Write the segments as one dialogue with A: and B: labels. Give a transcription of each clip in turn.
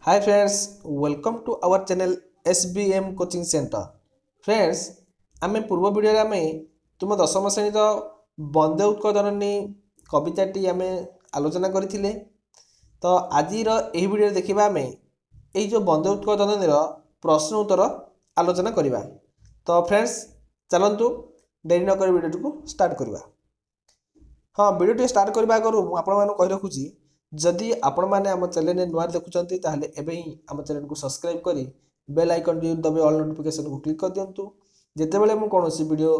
A: Hi friends, welcome to our channel SBM Coaching Center. Friends, आमे पूर्व video रे आमे तुम दशम श्रेणी रो बंदे उत्कर्षणी कविताटी आमे आलोचना करथिले। तो आजिर एही वीडियो देखिबा आमे एही जो बंदे उत्कर्षणी रो प्रश्न उत्तर आलोचना करिबा। तो फ्रेंड्स चलंतु देरी न कर वीडियो को स्टार्ट करिबा। हाँ वीडियो स्टार्ट करबा आगरु मु आपण मानु कहि रखुची जदि आपण माने आम चैनल ने नुआ देखुचंती ताहले एबे ही आम चैनल को सब्सक्राइब करी बेल आइकन टी दबे ऑल नोटिफिकेशन को क्लिक कर दियंतु जेतेबेले मु कोनोसी वीडियो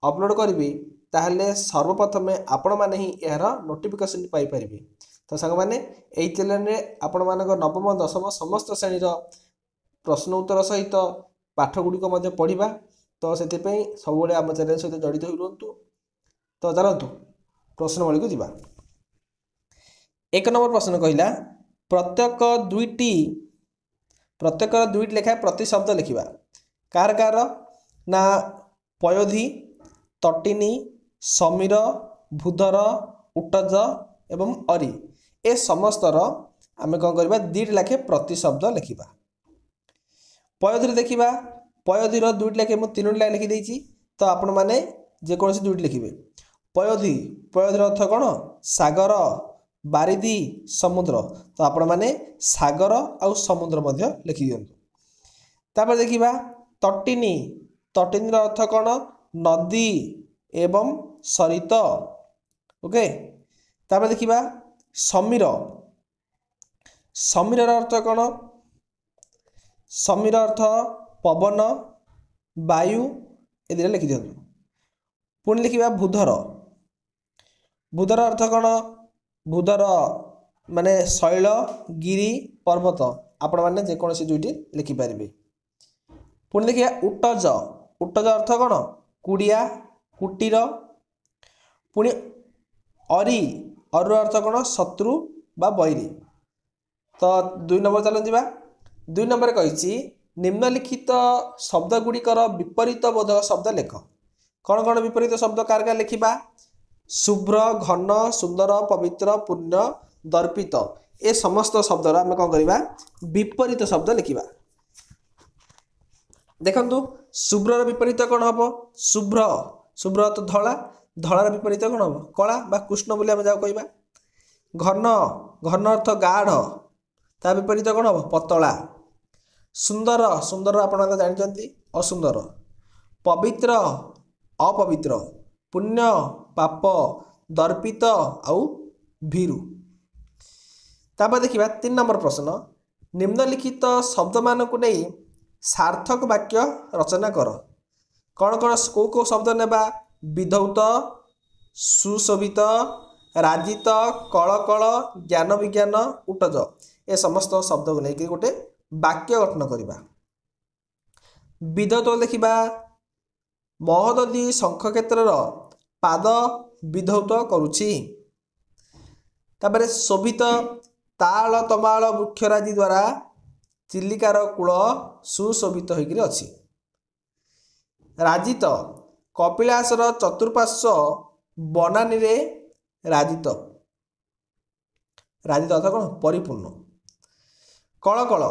A: अपलोड करबी ताहले सर्वप्रथमे आपण माने ही एहर नोटिफिकेशन पाई परिबे। तो संग माने एही चैनल रे आपण मानक नवम दशम समस्त श्रेणी रो प्रश्न उत्तर सहित पाठ गुडी को मध्ये पढिबा। तो सेति पई सबले आम चैनल सहित जडित होई रहंतु। तो चलंतु प्रश्न वाली को जिबा। एक नंबर प्रश्न कहला प्रत्येक दुईटी लेखा प्रति शब्द लिखिबा। कार कार ना पयोधी, तटिनी, समीर, भूधर, उटज एवं अरी ए समस्तर आमे कौन करबा दुईटी लेखे प्रति शब्द लिखिबा। पयोधी देखिबा पयोधीर दुईटी लेखे मु तीनोटी लाइन लिखि देइछि। तो आपण माने जे कोनसी दुईटी लिखिबे। पयोधीर अर्थ कोन सागर बारिदी समुद्र। तो आपण माने सागर आउ समुद्र मध्य लिखि दियंतु। तापर देखिबा तटिनी अर्थ कोन नदी एवं सरित। ओके तापर देखिबा समीर अर्थ कोन समीर अर्थ पवन वायु ए लिखि दियंतु। पुणी लिखिबा भूधर अर्थ कोन भूधर माने शैल गिरी पर्वत आपण माने जे कोनसी दुईटी लिखि परिबे। पुणी देखिया उटज अर्थ कोन कुडिया कुटीर। पुणी अरी अर्थ कोन शत्रु बा बैरी। तो 2 नंबर चलन दिबा। 2 नंबर कहिछि निम्नलिखित शब्द गुड़िकर विपरीत बोधक शब्द लेख। कौन कौन विपरीत शब्द कार लिखिबा। शुभ्र घन सुंदर पवित्र पुण्य दर्पित ए समस्त शब्द आम कौन करवा विपरीत शब्द लिखिबा। देखंतु शुभ्र विपरीत कौन हम शुभ्र तो धलार विपरीत कौन हम कला बा कृष्ण बोली आम जाओ कहवा। घन अर्थ गाढ़ ता विपरीत कौन हम पतला। सुंदर आपण जानते असुंदर। पवित्र अपवित्र। पुण्य पाप दर्पित आउ भीरु। तापर देखिबा 3 नंबर प्रश्न निम्नलिखित शब्द मानक नहीं सार्थक वाक्य रचना कर। कौन को शब्द नेबा विधौत सुशोभित राजित कलकल ज्ञान विज्ञान उटज ए समस्त शब्द को लेकर गोटे वाक्य गठन करबा। विधौत देखिबा महोदधि शंख क्षेत्र पाद विधौत करुछि। तापर शोभित ताल तमाल वृक्षराजी द्वारा चिलिकार कूल सुशोभित होकर अछि। राजित कपिलासर चतुर्पार्श्व बनानी रे राजित अर्थ कौन परिपूर्ण। कलकल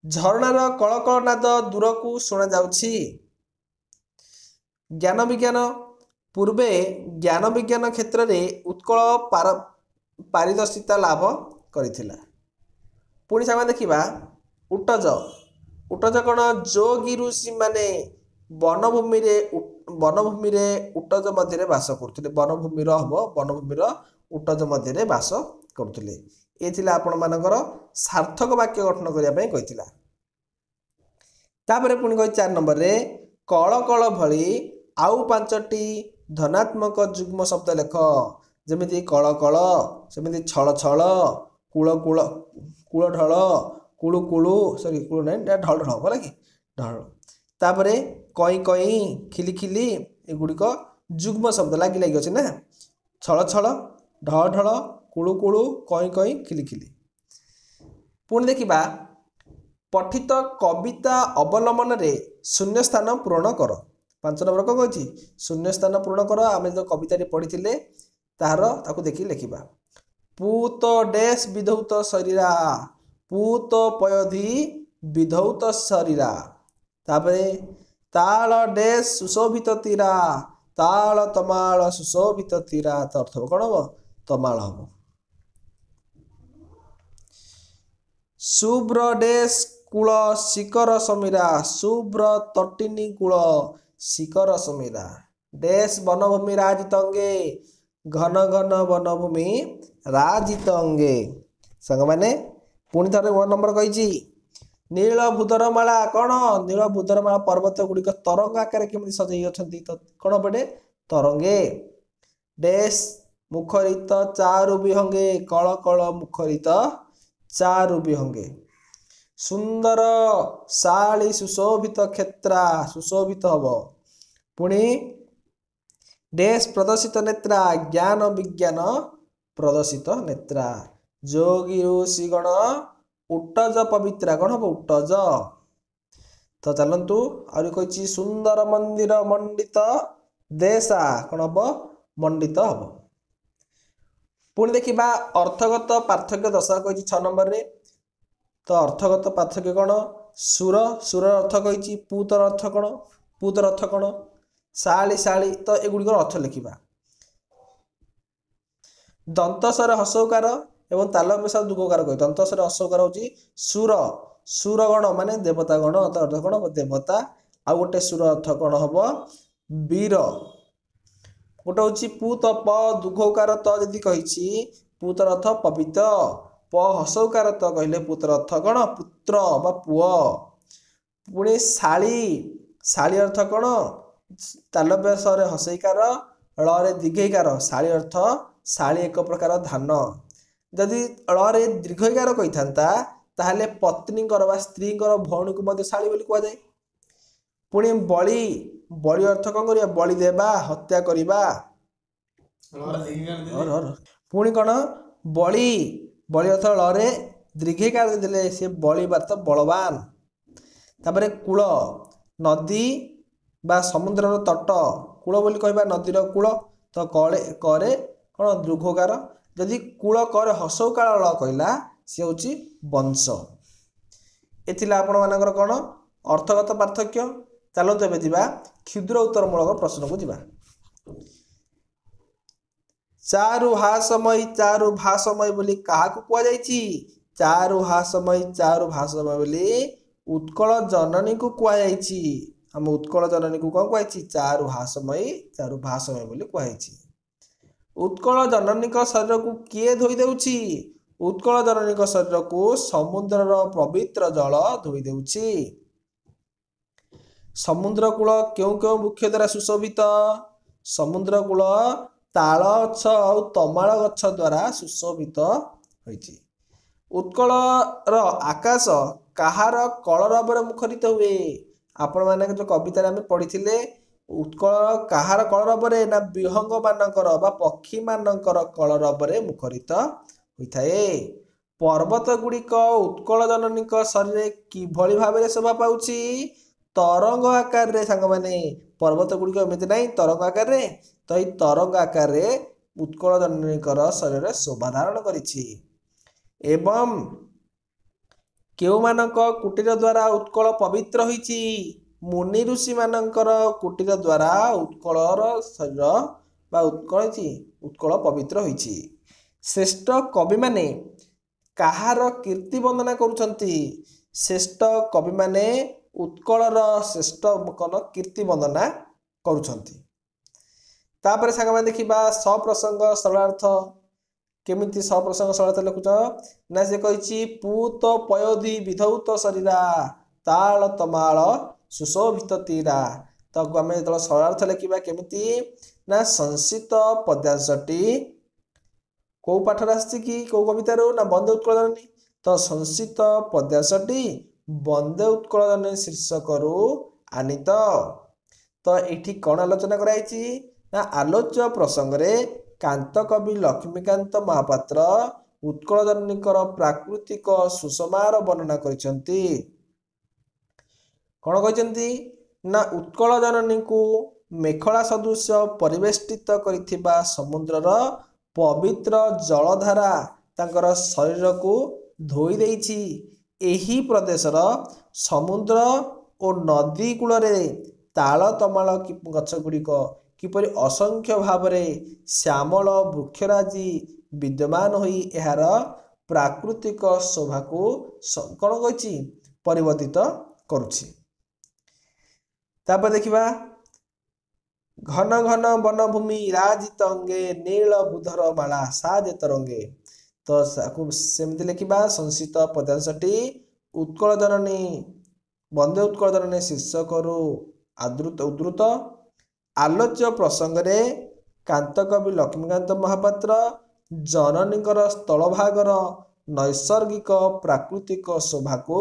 A: झरणार कलकल नाद दूर को शुणा जाउछि। ज्ञान विज्ञान पूर्वे ज्ञान विज्ञान क्षेत्र में उत्कल पारदर्शिता लाभ करिथिला। पुणी सामने देखिबा उटज कौन जोगी ऋषि माने वनभूमि रे उटज मध्य बास करथिले। वनभूमि उटज मध्य बास करथिले। ए थिला आपण मानकर सार्थक वाक्य गठन करिया पय कहिथिला। तापरे पुणी कहि 4 नंबर रे कलकल भली आउ 5टी धनात्मक जुग्म शब्द लेख। जमिति कलकल सेमिति छल छल कूल कूल कूल ढल कुळु कुळु सॉरी कुळु नै ढल ढल होला कि ढल। तापरे कई कई खिली खिली एगुडी को जुग्म शब्द लागी अछि ना। छल छल ढल ढल कुळु कुळु कई कई खिली खिली। पुणी देखिबा पठित कविता अवलंबन रे शून्य स्थान पूरण कर। 5 नंबर को कहछि शून्य स्थान पूर्ण कर। आमे जो कविता पढ़ी तार ताकू देखि लिखिबा। पूत डैश विधौत शरीरा पूत पयोधि विधौत शरीरा तापरे ताल डैश सुशोभित तीरा ताल तमाल सुशोभित तीरा तो अर्थ कौन हम तमाल हम शुभ्र डैश कूल शिखर समीरा शुभ्र तटिनी कूल शिखर समीरा डैश वनभूमि राजित अंगे घन घन वनभूमि राजित अंगे सांग मैंने पुणी थे 1 नंबर कही नीलभूधरमाला कौन नीलभूधरमाला पर्वत गुड़िक तरंग आकार केमी सजई अच्छी तो कौन पटे तरंगे डैश मुखरित चारु विहंगे कल कल मुखरित चारु विहंगे सुंदर शाली सुशोभित क्षेत्रा सुशोभित हब पुणी डैश प्रदर्शित नेत्रा ज्ञान विज्ञान प्रदर्शित नेत्रा जोगी ऋषिगण उट्टज पवित्रा कौन हम उट्टज तो चलतु आहुरी कही सुंदर मंदिर मंडित देशा कौन हम मंडित हम पुणी देखा अर्थगत पार्थक्य दशा कही 6 नंबर रे तो अर्थगत पार्थक्य कौन सुर सुर अर्थ कही पूतर अर्थ कौन पूतर अर्थ कौन शाली शाली तो एगुड़िक अर्थ लिखा दंतस्वर हसौकार एवं ताल पेशा दुगकार कही दंतस्वर हसौकार हूँ सुर सुरगण माने देवता गण अर्थ कौन देवता आउ गोटे सुर अर्थ कौन हम वीर गोटे हूँ पूत प दुघकार त जदि कही पूतर अर्थ पवित्र प हसौकार त कहले पुत्र अर्थ कौन पुत्र बा पुओ पुणी शाली शाली अर्थ कौन तालव्यासरे हसईकार रे दीर्घईकार शाली अर्थ शाली एक प्रकार धान जदि रे दीर्घईकार कही था ताहले पत्नीकर बा स्त्रीकर भौणी को मध्य शाली बोली कह जाए पुणी बलि बलि अर्थ कौन करिया बलि देवा हत्या करिबा पुणी कौन बलि बलि अर्थ रे दीर्घईकार देले से बलि बात बलवान तापरे कूल नदी बा समुद्र तट कूल बोली कहबा नदीर कूल तो कले करे कौन दीर्घकार जदि कूल करे हसौकार ल कहला सी हूँ वंश एथिला आपण मानकर कौन अर्थगत पार्थक्य चलते एवं जा क्षुद्र उत्तरमूलक प्रश्न को जा चारु भाषमयी बोली क्या कहुई चारु भाषमयी बोली उत्कल जननी को कहुई आम उत्कल जननी को कौन कहुई चारु भाषमयी बोली कहुई उत्कल जननी शरीर को किए धोई देउछि उत्कल जननी शरीर को समुद्रर पवित्र जल धोई देउछि समुद्र कूल क्यों क्यों वृक्ष द्वारा सुशोभित समुद्र कूल ताल गछ और तमाल गछ द्वारा सुशोभित होइछि उत्कल आकाश कहार कलरवर मुखरित हुए आपण माने जो कविता आम पढ़ी उत्कल कहार कलरवर ना विहंग मानकर बा पक्षी मानकर कलरवर मुखरित होता है पर्वत गुड़िक उत्कल जननी शरीर किभली भाव शोभा पाउछि तरंग आकार रे सांग माने पर्वत गुड़िक एमती ना तरंग आकार रे तो ये तरंग आकार रे उत्कल जननी शरीर शोभा धारण करिछि एवं केउ मानक कुटीर द्वारा उत्कल पवित्र होइछि मुनि ऋषि मानकर कुटीर द्वारा उत्कलर शरीर बा उत्कल पवित्र होइछि श्रेष्ठ कवि माने कहार कीर्ति वंदना करुछंती श्रेष्ठ कवि माने उत्कलर श्रेष्ठ कन कीर्ति वंदना करुछंती तापर सांग माने देखिबा सप्रसंग सरलार्थ केमिति सप्रसंग सरलार्थ लिखुछ ना से कहिछि पूत पयोधि विधौत शरीरा ताल तमाल सुशोभित तीरा तो आम जो सरलार्थ लिखा केमिति ना संस्कृत पद्यांशटी कौ पाठर आसी कि कौ कवितार ना बंदे उत्कल जननी तो संस्कृत पद्यांशटी बंदे उत्कल जननी शीर्षक आनीत तो ये कौन आलोचना कराई ना आलोच्य प्रसंग रे कांत कवि लक्ष्मीकांत महापात्र उत्कल जननी प्राकृतिक सुषमार वर्णना करिसेंती कौन कहते ना उत्कल जननी को मेखला सदृश परिवेष्टित करिथिबा समुद्रर पवित्र जलधारा तांकर शरीर को ଧୋଇ ଦେଇଛି। ଏହି ପ୍ରଦେଶର ସମୁଦ୍ର ଓ ନଦୀ କୂଳରେ ତାଳ ତମାଳ ଗଛ ଗୁଡ଼ିକ କିପରି ଅସଂଖ୍ୟ ଭାବରେ ଶ୍ୟାମଳ ବୃକ୍ଷରାଜି ବିଦ୍ୟମାନ ହୋଇ ଏହାର ପ୍ରାକୃତିକ ଶୋଭାକୁ କ'ଣ କହିଛି ପରିବର୍ଦ୍ଧିତ କରୁଛି। ତାପରେ ଦେଖିବା ଘନ ଘନ ବନଭୂମି ରାଜିତ ଅଙ୍ଗେ ନୀଳ ବୁଧର ମାଳା ସାଜେତ ରଙ୍ଗେ। ତ ସେମିତି ଲେଖିବା ସଂସ୍କୃତ ପଦ୍ୟାଂଶଟି ଉତ୍କଳ ଜନନୀ ବନ୍ଦେ ଉତ୍କଳ ଜନନୀ ଶୀର୍ଷକରୁ ଉଦ୍ଧୃତ। ଆଲୋଚ୍ୟ ପ୍ରସଙ୍ଗରେ କାନ୍ତକବି ଲକ୍ଷ୍ମୀକାନ୍ତ ମହାପାତ୍ର ଜନନୀଙ୍କର ସ୍ଥଳଭାଗର ନୈସର୍ଗିକ ପ୍ରାକୃତିକ ଶୋଭାକୁ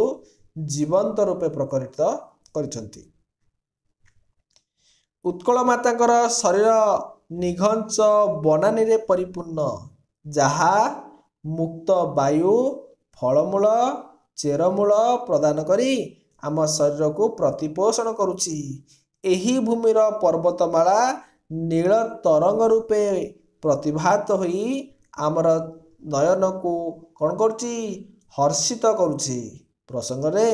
A: ଜୀବନ୍ତ ରୂପେ ପ୍ରକଟିତ କରିଛନ୍ତି। ଉତ୍କଳ ମାତାଙ୍କର ଶରୀର ନିଘଞ୍ଚ ବନାନୀରେ ପରିପୂର୍ଣ୍ଣ, ଯାହା ମୁକ୍ତ ବାୟୁ ଫଳମୂଳ ଚେରମୂଳ ପ୍ରଦାନ କରି ଆମ ଶରୀରକୁ ପ୍ରତିପୋଷଣ କରୁଛି। ଏହି ଭୂମିର ପର୍ବତମାଳା ନୀଳ ତରଙ୍ଗ ରୂପେ ପ୍ରତିଭାତ ହୋଇ ଆମର ନୟନକୁ କ'ଣ କରୁଛି ହର୍ଷିତ କରୁଛି। ପ୍ରସଙ୍ଗରେ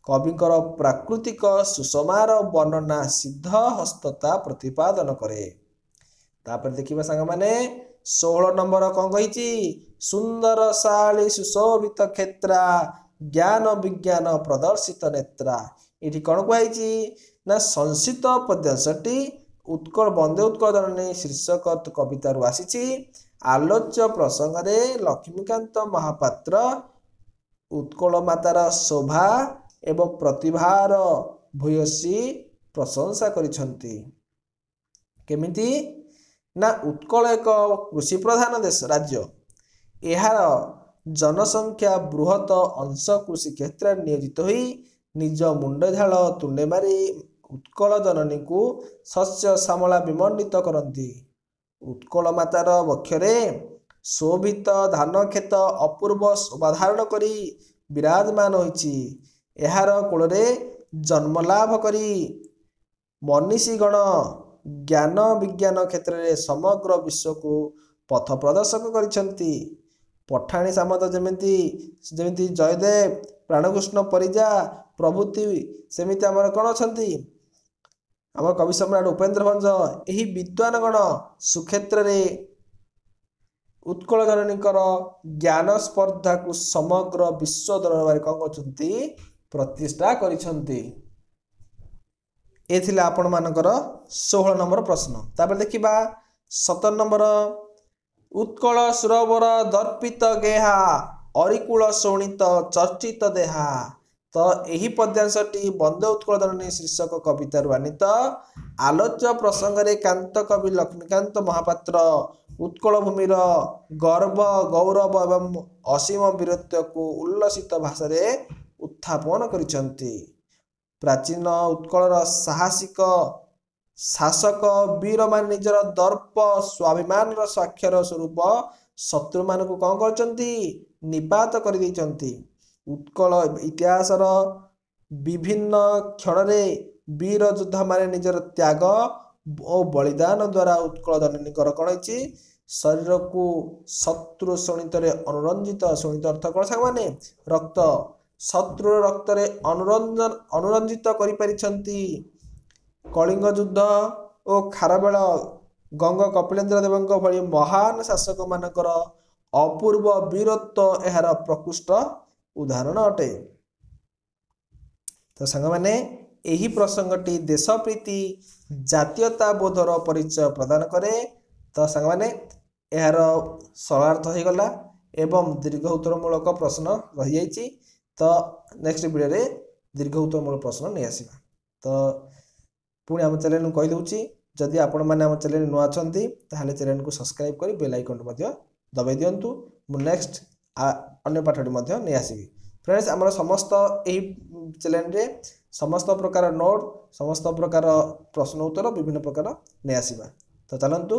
A: କବିଙ୍କର ପ୍ରାକୃତିକ ସୁଷମାର ବର୍ଣ୍ଣନା ସିଦ୍ଧ ହସ୍ତତା ପ୍ରତିପାଦନ କରେ। ତାପରେ ଦେଖିବା ସାଙ୍ଗମାନେ 16 ନମ୍ବର କ'ଣ କହିଛି ସୁନ୍ଦର ଶାଳୀ ସୁଶୋଭିତ କ୍ଷେତ୍ରା ଜ୍ଞାନ ବିଜ୍ଞାନ ପ୍ରଦର୍ଶିତ ନେତ୍ରା। ଏଠି କ'ଣ କୁହାଯାଇଛି ନା ସଂସ୍କୃତ ପଦ୍ୟାଂଶଟି ବନ୍ଦେ ଉତ୍କଳ ଜନନୀ ଶୀର୍ଷକ କବିତାରୁ ଆସିଛି। ଆଲୋଚ୍ୟ ପ୍ରସଙ୍ଗରେ ଲକ୍ଷ୍ମୀକାନ୍ତ ମହାପାତ୍ର ଉତ୍କଳ ମାତାର ଶୋଭା ଏବଂ ପ୍ରତିଭାର ଭୂୟସୀ ପ୍ରଶଂସା କରିଛନ୍ତି। କେମିତି ନା ଉତ୍କଳ ଏକ କୃଷି ପ୍ରଧାନ ରାଜ୍ୟ। ଏହାର ଜନସଂଖ୍ୟା ବୃହତ ଅଂଶ କୃଷି କ୍ଷେତ୍ରରେ ନିୟୋଜିତ ହୋଇ ନିଜ ମୁଣ୍ଡ ଝାଳ ତୁଣ୍ଡେ ମାରି ଉତ୍କଳ ଜନନୀକୁ ଶସ୍ୟ ଶ୍ୟାମଳା ବିମଣ୍ଡିତ କରନ୍ତି। ଉତ୍କଳ ମାତାର ବକ୍ଷରେ ଶୋଭିତ ଧାନ କ୍ଷେତ ଅପୂର୍ବ ଶୋଭା ଧାରଣ କରି ବିରାଜମାନ ହୋଇଛି। ଏହାର କୋଳରେ ଜନ୍ମଲାଭ କରି ମନୀଷୀଗଣ ଜ୍ଞାନ ବିଜ୍ଞାନ କ୍ଷେତ୍ରରେ ସମଗ୍ର ବିଶ୍ୱକୁ ପଥ ପ୍ରଦର୍ଶକ କରିଛନ୍ତି। ପଠାଣି ସାମନ୍ତ ଯେମିତି ଜୟଦେବ ପ୍ରାଣକୃଷ୍ଣ ପରିଜା ପ୍ରଭୃତି ସେମିତି ଆମର କ'ଣ ଅଛନ୍ତି ଆମର କବି ସମ୍ରାଟ ଉପେନ୍ଦ୍ର ଭଞ୍ଜ। ଏହି ବିଦ୍ୱାନଗଣ ସୁକ୍ଷେତ୍ରରେ ଉତ୍କଳ ଜନନୀଙ୍କର ଜ୍ଞାନ ସ୍ପର୍ଦ୍ଧାକୁ ସମଗ୍ର ବିଶ୍ୱ ଦରବାରରେ କ'ଣ କରୁଛନ୍ତି ପ୍ରତିଷ୍ଠା କରିଛନ୍ତି। ଏ ଥିଲା ଆପଣମାନଙ୍କର 16 ନମ୍ବର ପ୍ରଶ୍ନ। ତାପରେ ଦେଖିବା 17 ନମ୍ବର ଉତ୍କଳ ସୁରବର ଦର୍ପିତ ଗେହା ଅରିକୁଳ ଶୋଣିତ ଚର୍ଚ୍ଚିତ ଦେହା। ତ ଏହି ପଦ୍ୟାଂଶଟି ବନ୍ଦେ ଉତ୍କଳ ଜନନୀ ଶୀର୍ଷକ କବିତାରୁ ଆନିତ। ଆଲୋଚ୍ୟ ପ୍ରସଙ୍ଗରେ କାନ୍ତ କବି ଲକ୍ଷ୍ମୀକାନ୍ତ ମହାପାତ୍ର ଉତ୍କଳ ଭୂମିର ଗର୍ବ ଗୌରବ ଏବଂ ଅସୀମ ବୀରତ୍ୱକୁ ଉଲ୍ଲସିତ ଭାଷାରେ ଉତ୍ଥାପନ କରିଛନ୍ତି। ପ୍ରାଚୀନ ଉତ୍କଳର ସାହସିକ ଶାସକ ବୀରମାନେ ନିଜର ଦର୍ପ ସ୍ୱାଭିମାନର ସ୍ୱାକ୍ଷର ସ୍ୱରୂପ ଶତ୍ରୁମାନଙ୍କୁ କ'ଣ କରିଛନ୍ତି ନିପାତ କରିଦେଇଛନ୍ତି। ଉତ୍କଳ ଇତିହାସର ବିଭିନ୍ନ କ୍ଷଣରେ ବୀର ଯୋଦ୍ଧାମାନେ ନିଜର ତ୍ୟାଗ ଓ ବଳିଦାନ ଦ୍ୱାରା ଉତ୍କଳ ଜନନୀଙ୍କର କ'ଣ ହେଇଛି ଶରୀରକୁ ଶତ୍ରୁ ଶୋଣିତରେ ଅନୁରଞ୍ଜିତ। ଶୋଣିତ ଅର୍ଥ କ'ଣ ସାଙ୍ଗମାନେ ରକ୍ତ ଶତ୍ରୁର ରକ୍ତରେ ଅନୁରଞ୍ଜିତ କରିପାରିଛନ୍ତି। କଳିଙ୍ଗ ଯୁଦ୍ଧ ଓ ଖାରବେଳ ଗଙ୍ଗ କପିଳେନ୍ଦ୍ର ଦେବଙ୍କ ଭଳି ମହାନ ଶାସକମାନଙ୍କର ଅପୂର୍ବ ବୀରତ୍ୱ ଏହାର ପ୍ରକୃଷ୍ଟ ଉଦାହରଣ ଅଟେ। ତ ସାଙ୍ଗମାନେ ଏହି ପ୍ରସଙ୍ଗଟି ଦେଶପ୍ରୀତି ଜାତୀୟତାବୋଧର ପରିଚୟ ପ୍ରଦାନ କରେ। ତ ସାଙ୍ଗମାନେ ଏହାର ସରଳାର୍ଥ ହୋଇଗଲା ଏବଂ ଦୀର୍ଘ ଉତ୍ତରମୂଳକ ପ୍ରଶ୍ନ ରହିଯାଇଛି। ତ ନେକ୍ସଟ ଭିଡ଼ିଓରେ ଦୀର୍ଘ ଉତ୍ତରମୂଳକ ପ୍ରଶ୍ନ ନେଇଆସିବା। ତ ପୁଣି ଆମ ଚ୍ୟାନେଲକୁ କହିଦେଉଛି ଯଦି ଆପଣମାନେ ଆମ ଚ୍ୟାନେଲ ନୂଆ ଅଛନ୍ତି ତାହେଲେ ଚ୍ୟାନେଲକୁ ସବସ୍କ୍ରାଇବ୍ କରି ବେଲ୍ ଆଇକନ୍ ମଧ୍ୟ ଦବାଇ ଦିଅନ୍ତୁ। ମୁଁ ନେକ୍ସଟ ଅନ୍ୟ ପାଠଟି ମଧ୍ୟ ନେଇଆସିବି। ଫ୍ରେଣ୍ଡସ୍ ଆମର ସମସ୍ତ ଏହି ଚ୍ୟାନେଲରେ ସମସ୍ତ ପ୍ରକାର ନୋଟ୍ ସମସ୍ତ ପ୍ରକାର ପ୍ରଶ୍ନ ଉତ୍ତର ବିଭିନ୍ନ ପ୍ରକାର ନେଇଆସିବା। ତ ଚାଲନ୍ତୁ